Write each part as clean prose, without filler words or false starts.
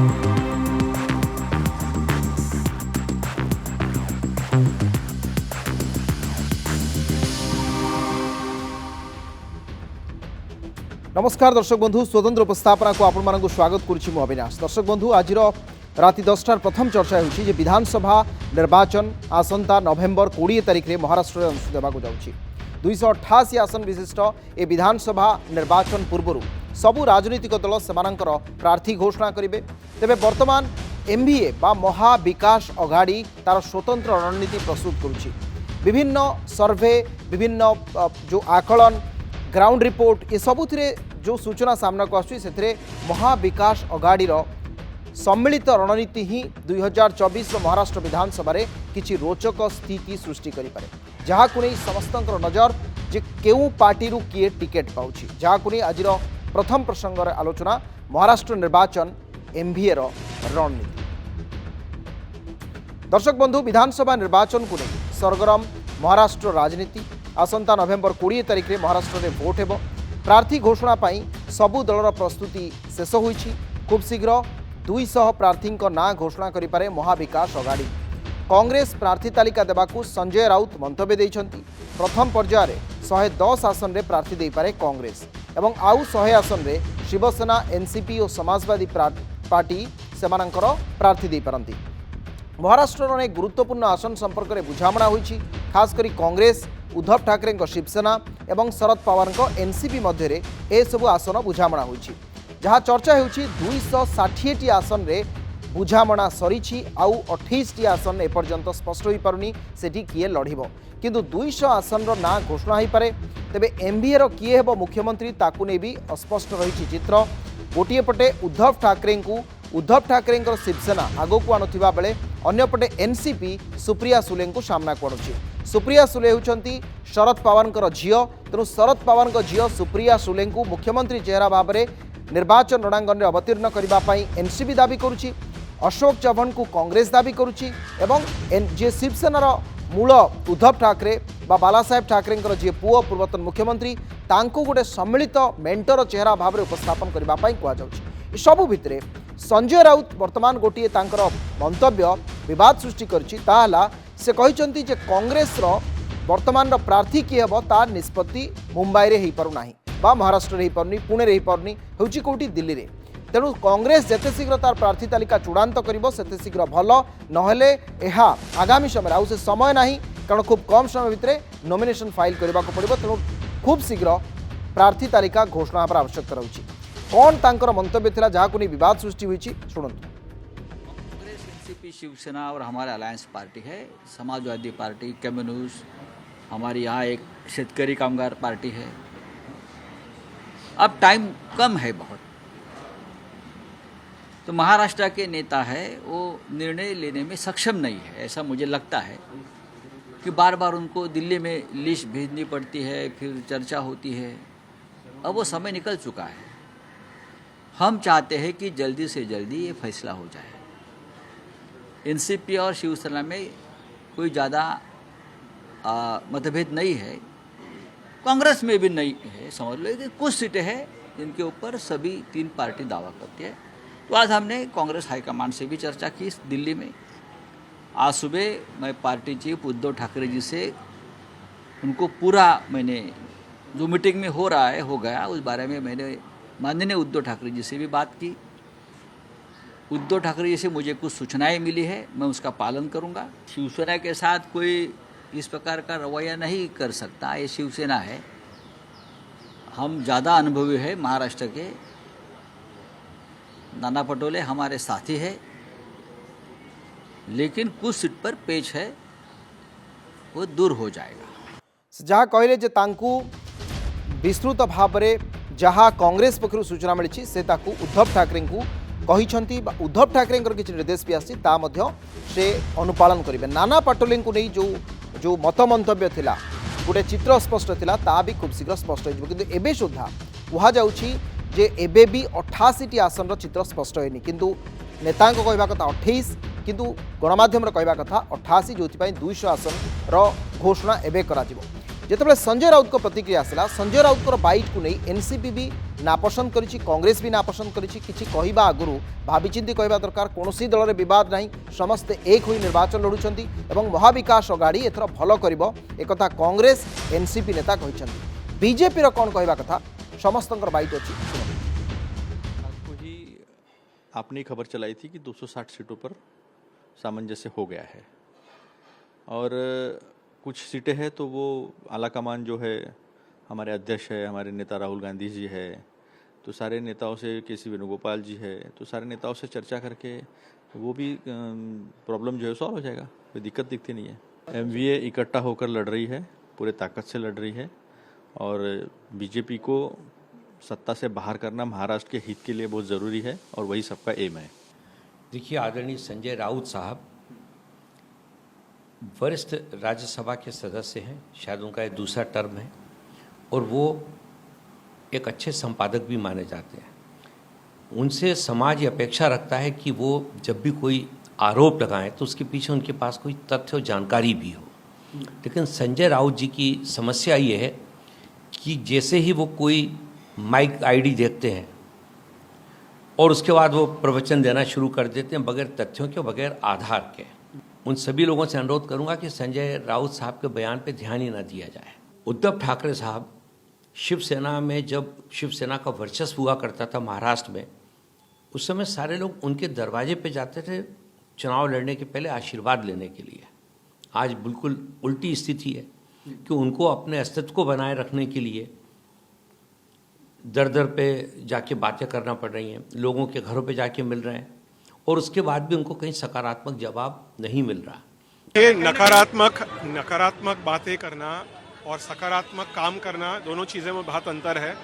नमस्कार दर्शक बंधु स्वतंत्र उपस्थापना को आपण मानक स्वागत करुछि मु अविनाश। दर्शक बंधु आज राति 10टार प्रथम चर्चा होछि जे विधानसभा निर्वाचन आसंता नवेम्बर 20 तारिख रे महाराष्ट्र रे अनुष्ठित हेबाकु जाउछि। 288 आसन विशिष्ट ए विधानसभा निर्वाचन पूर्व सबु राजनीतिक दल सेमानंकर प्रार्थी घोषणा करिवे। तेबे वर्तमान एमवीए बा महाविकास अघाड़ी तार स्वतंत्र रणनीति प्रस्तुत करुछि। विभिन्न सर्वे विभिन्न जो आकलन ग्राउंड रिपोर्ट ये सबुथिरे जो सूचना सामना को आसुछि सेथिरे महाविकास अघाड़ी सम्मिलित रणनीति ही 2024 महाराष्ट्र विधानसभा रे किछि रोचक स्थिति सृष्टि करि पारे, जहा को नहीं समस्तंकर नजर जे केउ पार्टी रु किए टिकेट पाउछि। जहा को नहीं आजिर प्रथम प्रसंग रे आलोचना महाराष्ट्र निर्वाचन एमवीए रो रणनीति। दर्शक बंधु विधानसभा निर्वाचन को नहीं सरगरम महाराष्ट्र राजनीति आसंता नवेम्बर 20 तारिख रे महाराष्ट्र रे भोट हेबो। प्रार्थी घोषणा पाई सबु दलर प्रस्तुति शेष होईछि। खूब शीघ्र 200 प्रार्थी ना घोषणा करि पारे महाविकास अघाड़ी। कांग्रेस प्रार्थी तालिका देबाकू संजय राउत मंतव्य दैछंती। प्रथम पर्याय रे 110 आसन रे प्रार्थी देई पारे कांग्रेस एवं आउ 100 आसन रे शिवसेना एनसीपी और समाजवादी पार्टी सेमानंकर प्रार्थी देई पारंती। महाराष्ट्र अनेक गुरुत्वपूर्ण आसन संपर्क में बुझामणा होईछि। खास करी कांग्रेस उद्धव ठाकरे शिवसेना एवं शरद पवार एनसीपी मध्य ए सबु आसन बुझामणा होईछि। जहाँ चर्चा होईछि 260 आसन रे बुझामणा सरीछि। आउ 28 आसन एपर्यंत स्पष्ट होई पारुनी सेठी किए लढिबो, किंतु 200 आसन रो ना घोषणा होई पारे। तेबे एमवीए रो किए हेबो मुख्यमंत्री ताकू नै भी अस्पष्ट रहिछि चित्र। गोटिए पटे उद्धव ठाकरे शिवसेना आगो को आणुथिबा बेले अन्यपटे एनसीपी सुप्रिया सुले को सामना करुछि। सुप्रिया सुले होउछंती शरद पवार झीओ, तेणु शरद पवार झीओ सुप्रिया सुले को मुख्यमंत्री चेहरा भाव में निर्वाचन रणांगन में अवतीर्ण करने एनसीपी दाबी करुछि। अशोक चव्हाण को कांग्रेस दाबी करुछि एवं जे शिवसेनार मूल उद्धव ठाकरे बा बालासाहेब ठाकरे जी पुओ पूर्वतन मुख्यमंत्री तांको गोटे सम्मिलित मेंटर चेहरा भाव में उपस्थापन करने कहुछि। सबु भितरे संजय राउत वर्तमान गोटे तांकर मंतव्य विवाद सृष्टि करछि। ताहला से कहिसंती जे कांग्रेस रो वर्तमान रो प्रार्थी किए हेबो तार निष्पत्ति मुंबई रे हेई पारु नाही बा महाराष्ट्र रे हेई पारुनी, पुणे रे हेई पारुनी, होछि कोठी दिल्ली रे। तेणु कांग्रेस जेते शीघ्र तार प्रार्थी तालिका चूड़ांत करिवो सेते शीघ्र भल, नहेले एहा आगामी समय आउ से समय नाही, कारण खूब कम समय भितरे नॉमिनेशन फाइल करबा को पड़िबो। तेणु खूब शीघ्र प्रार्थी तालिका घोषणा होबार आवश्यकता रहुछि। कौन तांकर मंतव्य थिला जहाँ को विवाद सृष्टि हुई शुणुतु। कांग्रेस एनसीपी शिवसेना और हमारे अलायंस पार्टी है, समाजवादी पार्टी, कम्युनिस्ट, हमारी यहाँ एक शेतकरी कामगार पार्टी है। अब टाइम कम है बहुत, तो महाराष्ट्र के नेता है वो निर्णय लेने में सक्षम नहीं है। ऐसा मुझे लगता है कि बार बार उनको दिल्ली में लिस्ट भेजनी पड़ती है, फिर चर्चा होती है। अब वो समय निकल चुका है। हम चाहते हैं कि जल्दी से जल्दी ये फैसला हो जाए। एनसीपी और शिवसेना में कोई ज़्यादा मतभेद नहीं है, कांग्रेस में भी नहीं है। समझ लो कि कुछ सीटें हैं जिनके ऊपर सभी तीन पार्टी दावा करती है। तो आज हमने कांग्रेस हाईकमान से भी चर्चा की दिल्ली में। आज सुबह मैं पार्टी चीफ उद्धव ठाकरे जी से उनको पूरा मैंने जो मीटिंग में हो रहा है हो गया उस बारे में मैंने माननीय उद्धव ठाकरे जी से भी बात की। उद्धव ठाकरे जी से मुझे कुछ सूचनाएं मिली है, मैं उसका पालन करूंगा। शिवसेना के साथ कोई इस प्रकार का रवैया नहीं कर सकता, ये शिवसेना है। हम ज़्यादा अनुभवी है महाराष्ट्र के। नाना पटोले हमारे साथी है, लेकिन कुछ सीट पर पेच है, वो दूर हो जाएगा। जहाँ कहले जे तांकू विस्तृत भाव में जहाँ कांग्रेस पक्षर सूचना मिली से ताकू उद्धव ठाकरे को कही, उद्धव ठाकरे किसी निर्देश भी आसी से अनुपालन करेंगे। नाना पटोले को नहीं जो मत मंतव्य थिला गोटे चित्र स्पष्ट थिला ता भी खूब शीघ्र स्पष्ट हो, किंतु एबे सुधा कह जे एबे भी 88 आसन चित्र स्पष्ट होनी, किंतु नेता कहवा कथा 28, किंतु गणमाध्यम कहवा कथा 88, जो 200 आसन घोषणा एबे करा जिवो। जितेबाला संजय राउत को प्रतिक्रिया आसला संजय राउत को बाइट को नहीं एनसीपी भी नापसंद करिछि कांग्रेस भी नापसंद करिछि किछि कहिबा आगुरु भाविचिंती कहबा दरकार कोनोसी दल रे विवाद नहीं समस्ते एक होई निर्वाचन लड़ुछंती एवं महाविकास अगाड़ी एथर भलो करिवो एकथा कांग्रेस एनसीपी नेता कहिछंती बीजेपी रो कोन कहबा कथा समस्तंकर बाइट अछि आज को ही आपने खबर चलाई थी कि 260 सीटों पर सामंजस्य हो गया है और कुछ सीटें हैं तो वो आलाकमान जो है हमारे अध्यक्ष है, हमारे नेता राहुल गांधी जी है, तो सारे नेताओं से के.सी. वेणुगोपाल जी है, तो सारे नेताओं से चर्चा करके वो भी प्रॉब्लम जो है सॉल्व हो जाएगा, कोई दिक्कत दिखती नहीं है। एमवीए इकट्ठा होकर लड़ रही है, पूरे ताकत से लड़ रही है और बीजेपी को सत्ता से बाहर करना महाराष्ट्र के हित के लिए बहुत ज़रूरी है और वही सबका एम है। देखिए, आदरणीय संजय राउत साहब वरिष्ठ राज्यसभा के सदस्य हैं, शायद उनका ये दूसरा टर्म है और वो एक अच्छे संपादक भी माने जाते हैं। उनसे समाज ये अपेक्षा रखता है कि वो जब भी कोई आरोप लगाएं तो उसके पीछे उनके पास कोई तथ्य और जानकारी भी हो। लेकिन संजय राउत जी की समस्या ये है कि जैसे ही वो कोई माइक आईडी देखते हैं और उसके बाद वो प्रवचन देना शुरू कर देते हैं बगैर तथ्यों के, बगैर आधार के। उन सभी लोगों से अनुरोध करूंगा कि संजय राउत साहब के बयान पे ध्यान ही न दिया जाए। उद्धव ठाकरे साहब शिवसेना में, जब शिवसेना का वर्चस्व हुआ करता था महाराष्ट्र में, उस समय सारे लोग उनके दरवाजे पे जाते थे चुनाव लड़ने के पहले आशीर्वाद लेने के लिए। आज बिल्कुल उल्टी स्थिति है कि उनको अपने अस्तित्व को बनाए रखने के लिए दर दर पे जाके बातें करना पड़ रही हैं, लोगों के घरों पे जाके मिल रहे हैं और उसके बाद भी उनको कहीं सकारात्मक जवाब नहीं मिल रहा। ये नकारात्मक बातें करना और सकारात्मक काम करना, दोनों चीज़ें में बहुत अंतर है।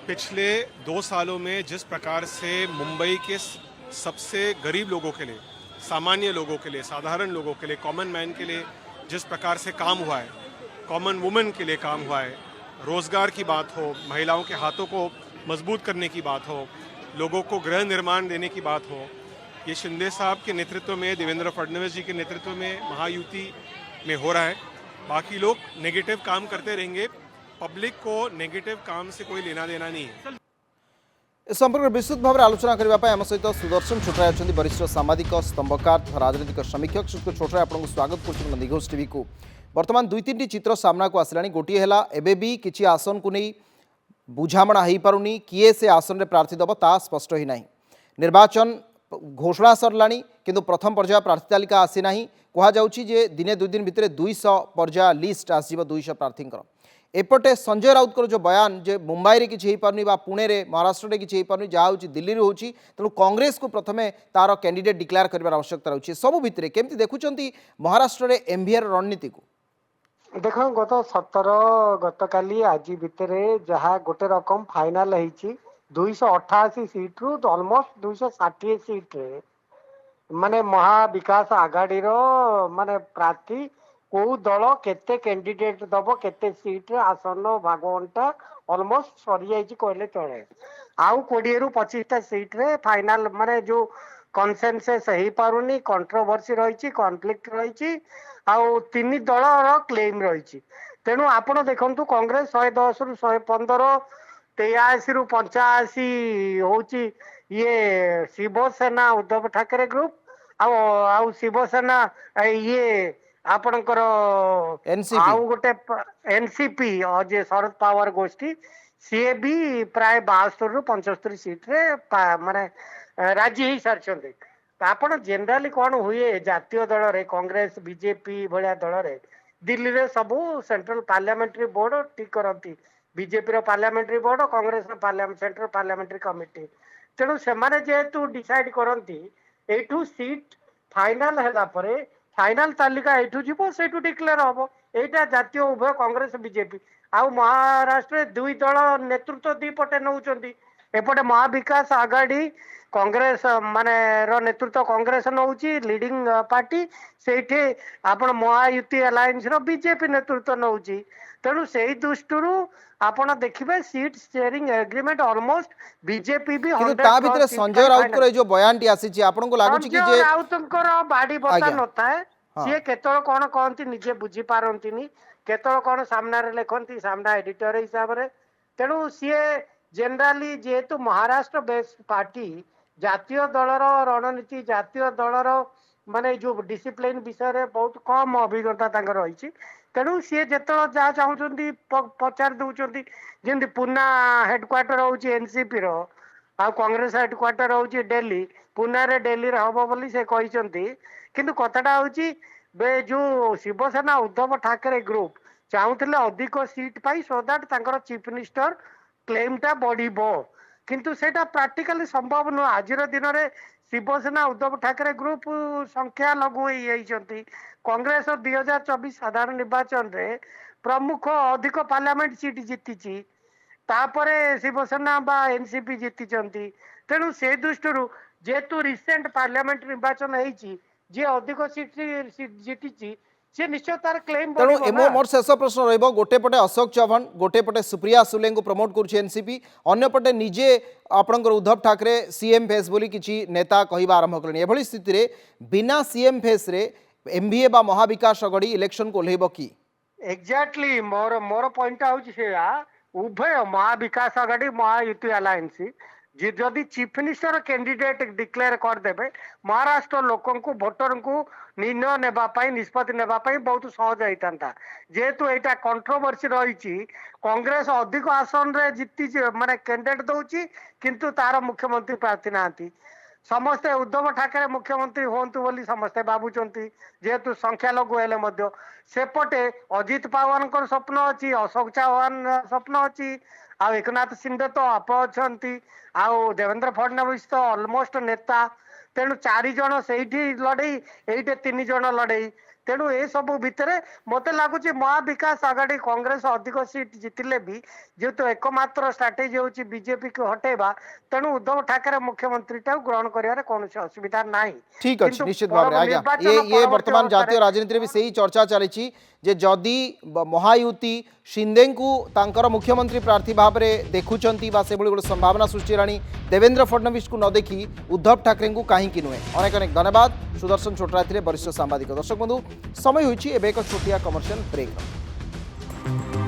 पिछले 2 सालों में जिस प्रकार से मुंबई के सबसे गरीब लोगों के लिए, सामान्य लोगों के लिए, साधारण लोगों के लिए, कॉमन मैन के लिए जिस प्रकार से काम हुआ है, कॉमन वुमेन के लिए काम हुआ है, रोजगार की बात हो, महिलाओं के हाथों को मजबूत करने की बात हो, लोगों को गृह निर्माण देने की बात हो, ये शिंदे साहब के नेतृत्व में, देवेंद्र फडणवीस जी के नेतृत्व में महायुति में हो रहा है। बाकी लोग नेगेटिव काम करते रहेंगे, पब्लिक को नेगेटिव काम से कोई लेना देना नहीं है। इस संपर्क विस्तृत भाव में आलोचना करने आम सहित सुदर्शन छोटराय अच्छा वरिष्ठ सामाजिक स्तंभकार तथा राजनीतिक समीक्षक श्री छोटराय आपको स्वागत कर नंदीघोष टीवी को। बर्तमान 2-3 चित्र सामना को आसला, गोटे है एबे भी किसी आसन को नहीं बुझामणा हो पारुनी, किए से आसन में प्रार्थी दब ता स्पष्ट ही नहीं। निर्वाचन घोषणा सरला किंतु प्रथम पर्याय प्रार्थी तालिका आसी ना, कहुच्छी जे दिने 2 दिन भितर 200 पर्याय लिस्ट आसव 200 प्रार्थी। एपटे संजय राउत जो बयान जे मुंबई रे किछि पारनी बा पुणे रे महाराष्ट्र रे किछि पारनी जहाँ होची दिल्ली रे होची, तेणु कांग्रेस को प्रथमे तार कैंडिडेट डिक्लेयर करबार आवश्यकता रही। सबु भितर केमती देखुचंती महाराष्ट्र रे एमवीआर रणनीति को? देखो, गत 17 गतकाली आज भितर जहाँ गोटे रकम फाइनाल है 288 सीट रु ऑलमोस्ट 260 सीट रे माने महाविकास आघाड़ी माने प्रार्थी को दल केते कैंडिडेट दब केते सीट रे आसन भागवंटा ऑलमोस्ट सरी जाई कहले चले। आउ 20 रु 25 सीट रे फाइनाल माने जो कनसेंसस हो पारुनी, कंट्रोवर्सी रही, कॉन्फ्लिक्ट रही, आउ 3 दल क्लेम रही। तेणु आपण देखंतु कांग्रेस 110 रु 115, 83 रु 85 होची ये शिवसेना उद्धव ठाकरे ग्रुप, आउ शिवसेना ये आपणकर आउ गोटे एनसीपी जे शरद पवार गोष्ठी सी भी प्राय 72 रु 75 सीट रे माने राजी हो सारी। आपण जनरली कौन हुए जातीय दल रे कांग्रेस बीजेपी भाया दल रे दिल्ली रे सबू सेंट्रल पार्लियामेंट्री बोर्ड ठीक करती, बीजेपी रो पार्लियामेंट्री बोर्ड, कांग्रेस रो सेंट्रल पार्लियामेंट्री कमिटी। तेणु से जेहेतु डिसाइड करती एठू सीट फाइनाल है परे फाइनाल तालिका एठू जीवो सेठू डिक्लेयर हम एटा जातीय उभय कांग्रेस बीजेपी। आउ महाराष्ट्र 2 दल नेतृत्व 2 पटे नौचंती, एपटे महाविकास आघाड़ी कांग्रेस माने रो नेतृत्व कांग्रेस नौची लीडिंग पार्टी, सेठे आपण महायुति अलायंस रो बीजेपी नेतृत्व नौची। तेणु से दृष्टि आपण देखिबे seat sharing agreement almost BJP भी 100% संजय राउत को जो बयान टी आसी आपन को लागु कि जे राउतंकर बाडी बता नता है सी केतळ कोन कहंती निजे बुझी पारंतीनी, केतल कौन सामना लिखती सामना एडिटर हिसाब से तेणु सी जेनराली जेहेतु महाराष्ट्र बेस पार्टी जातीय दलर रणनीति जातीय दलर माने जो डिसिप्लिन विषय रे बहुत कम अभिज्ञता तांकर रही तेणु सी जिते जहाँ चाहते पचार दौरान जमी पुना हेडक्वार्टर हूँ एनसीपी रो आ कांग्रेस हेडक्वार्टर हूँ दिल्ली पुना रे दिल्ली हम बोली से कहते किंतु कथाटा हूँ जो शिवसेना उद्धव ठाकरे ग्रुप चाहूले अधिक सीट पाई सो दैट तांकर चीफ मिनिस्टर क्लेमटा बढ़िबो किंतु सेटा प्रैक्टिकली संभव नुह आज दिन में शिवसेना उद्धव ठाकरे ग्रुप संख्या लघु होती कांग्रेस 2024 साधारण निर्वाचन रे प्रमुख अधिक पार्लियामेंट सीट जीति तापरे शिवसेना बा एनसीपी जीति तेणु से दृष्टि जेहेतु रिसेंट पार्लियामेंट निर्वाचन होती जे अधिक सीट जीति से निश्चय तार क्लेम तेणु मोर शेष प्रश्न रहिबो गोटे पटे अशोक चौहान गोटे पटे सुप्रिया सुले को प्रमोट करुछि एनसीपी अन्य पटे निजे आपणकर उद्धव ठाकरे सीएम फेस बोली किछि नेता कहवा आरंभ कले एभली स्थिति रे बिना सीएम फेस रे एमबीए बा महाविकास अगड़ी इलेक्शन को ओल्हेबो की एग्जैक्टली मोर मोर पॉइंट हूँ से उभय महाविकास अगाड़ी महायुति अलायंस जदि चीफ मिनिस्टर कैंडिडेट डिक्लेयर करदे महाराष्ट्र लोक भोटर को निर्णय नेबाई निष्पत्ति नेबाई बहुत सहज होता जेहेतु यहाँ कंट्रोवर्सी रही कांग्रेस अधिक आसन रे जीति माने कैंडिडेट दौची किंतु तार मुख्यमंत्री प्रार्थी ना समस्ते उद्धव ठाकरे मुख्यमंत्री हूँ बोली समस्ते भावुंट जेहेतु संख्या लघु हेले सेपटे अजित पवार स्वप्न अच्छी अशोक चौहान स्वप्न अच्छी आ एकनाथ शिंदे तो आप अच्छा आउ देवेंद्र फडणवीस तो ऑलमोस्ट नेता तेणु 4 जन से लड़े ये 3 जन लड़े तेणु ए सब भितर मत लगुच महाविकास आगाड़ी कांग्रेस अधिक सीट जीतिले भी जेहेतु एकमात्र स्ट्राटेजी हूँ बीजेपी को हटेबा तेणु उद्धव ठाकरे मुख्यमंत्री ग्रहण कर कौन असुविधा ना ठीक अच्छे निश्चित भाव आज्ञा ये वर्तमान जातीय राजनीति में भी सही चर्चा चली जे जदि महायुति शिंदे को तांकर मुख्यमंत्री प्रार्थी भाव में देखुंट से गोटे संभावना सृष्टि हेलानी देवेंद्र फडणवीस को न देखी उद्धव ठाकरे को कहीं नुहे अनेक अनेक धन्यवाद सुदर्शन छोटराय वरिष्ठ सांबादिक दर्शक बंधु समय होइछि एबे एक छोटिया कमर्शियल ब्रेक।